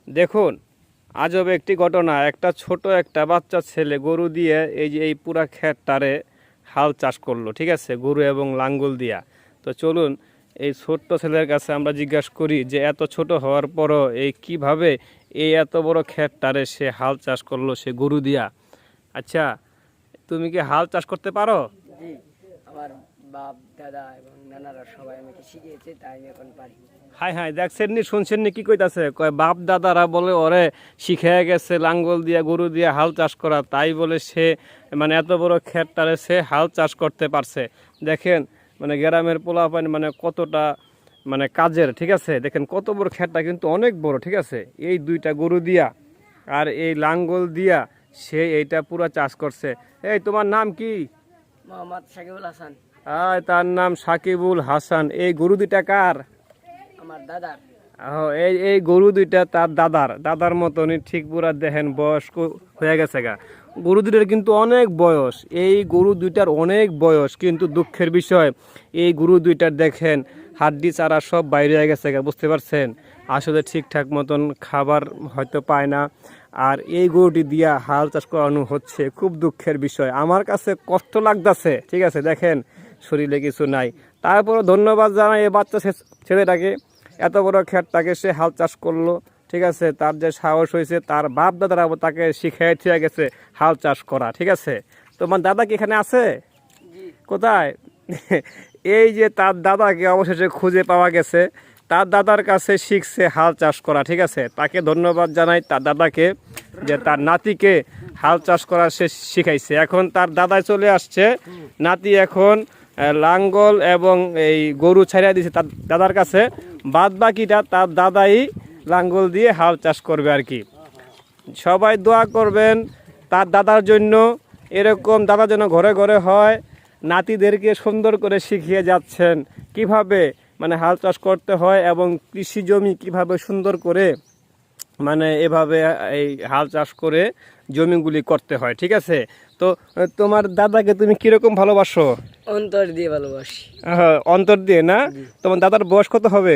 দেখুন আজব একটি ঘটনা, একটা ছোট একটা বাচ্চা ছেলে গরু দিয়ে এই যে এই পুরা ক্ষেতটারে হাল চাষ করলো, ঠিক আছে, গরু এবং লাঙ্গল দিয়া। তো চলুন এই ছোট্ট ছেলের কাছে আমরা জিজ্ঞাসা করি যে এত ছোট হওয়ার পরও এই কিভাবে এই এত বড় ক্ষেতটারে সে হাল চাষ করলো সে গরু দিয়া। আচ্ছা, তুমি কি হাল চাষ করতে পারো? জি, আমার বাপ দাদা এবং নানারা সবাই আমাকে শিখিয়েছে, তাই আমি এখন পারি। হাই হাই, দেখছেন নি শুনছেন নি কি কইতাছে, কয় বাপ দাদারা বলে ওরে শিখে গেছে লাঙ্গল দিয়া গরু দিয়া হাল চাষ করা, তাই বলে সে মানে এত বড় ক্ষেতটারে সে হাল চাষ করতে পারছে। দেখেন মানে গ্রামের পোলাপান মানে কতটা মানে কাজের, ঠিক আছে, দেখেন কত বড় ক্ষেতটা কিন্তু অনেক বড়, ঠিক আছে, এই দুইটা গরু দিয়া আর এই লাঙ্গল দিয়া সে এইটা পুরা চাষ করছে। এই তোমার নাম কি? মোহাম্মদ সাকিবুল হাসান। তার নাম সাকিবুল হাসান। এই গরু দুইটা কার? আমার দাদার। এই গরু দুইটা তার দাদার মতনই, ঠিক পুরা দেখেন বয়স্ক হয়ে গেছে গা। গরু দুইটার কিন্তু অনেক বয়স, এই গরু দুইটার অনেক বয়স, কিন্তু দুঃখের বিষয় এই গরু দুইটার দেখেন হাড্ডি চারা সব বাইরে হয়ে গেছে গা, বুঝতে পারছেন, আসলে ঠিকঠাক মতন খাবার হয়তো পায় না। আর এই গরুটি দিয়া হাল চাষ করানো হচ্ছে, খুব দুঃখের বিষয়, আমার কাছে কষ্ট লাগতেছে, ঠিক আছে, দেখেন শরীরে কিছু নাই, তারপরও ধন্যবাদ জানাই এই বাচ্চা ছেলেটাকে, এত বড় ক্ষেতটাকে সে হাল চাষ করলো, ঠিক আছে, তার যে সাহস হয়েছে, তার বাপ দাদারা তাকে শিখিয়ে দিয়ে গেছে হাল চাষ করা, ঠিক আছে। তোমার দাদা কি এখানে আছে? কোথায়? এই যে তার দাদাকে অবশেষে খুঁজে পাওয়া গেছে, তার দাদার কাছে শিখছে হাল চাষ করা, ঠিক আছে, তাকে ধন্যবাদ জানাই তার দাদাকে যে তার নাতিকে হাল চাষ করা সে শিখাইছে। এখন তার দাদাই চলে আসছে, নাতি এখন লাঙ্গল এবং এই গরু ছাড়িয়ে দিয়েছে তার দাদার কাছে, বাদ বাকিটা তার দাদাই লাঙ্গল দিয়ে হাল চাষ করবে আর কি। সবাই দোয়া করবেন তার দাদার জন্য, এরকম দাদা যেন ঘরে ঘরে হয়, নাতিদেরকে সুন্দর করে শিখিয়ে যাচ্ছেন কিভাবে মানে হাল চাষ করতে হয় এবং কৃষি জমি কিভাবে সুন্দর করে মানে এভাবে এই হাল চাষ করে জমিগুলি করতে হয়, ঠিক আছে। তো তোমার দাদাকে তুমি কিরকম ভালোবাসো? অন্তর দিয়ে ভালোবাসি। অন্তর দিয়ে না? তোমার দাদার বয়স কত হবে?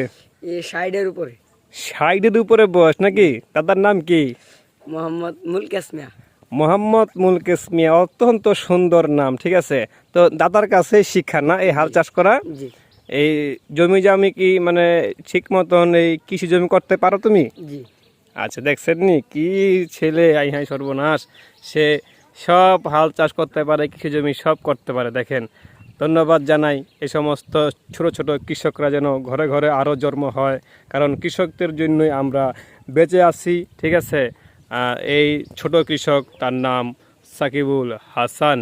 এই 60-এর উপরে। 60-এর উপরে বয়স নাকি? দাদার নাম কি? মোহাম্মদ মুলকেস মিয়া। মোহাম্মদ মুলকেস মিয়া, অত্যন্ত সুন্দর নাম, ঠিক আছে। তো দাদার কাছে শিক্ষা না এই হাল চাষ করা? জি। এই জমি কি মানে ঠিক মতন এই কৃষি জমি করতে পারো তুমি? জি। আচ্ছা, দেখছেন নি কি ছেলে, আই হাই সর্বনাশ, সে সব হাল চাষ করতে পারে, কৃষি জমি সব করতে পারে। দেখেন, ধন্যবাদ জানাই এই সমস্ত ছোট ছোট কৃষকরা যেন ঘরে ঘরে আরও জন্ম হয়, কারণ কৃষকদের জন্যই আমরা বেঁচে আছি, ঠিক আছে। এই ছোট কৃষক, তার নাম সাকিবুল হাসান।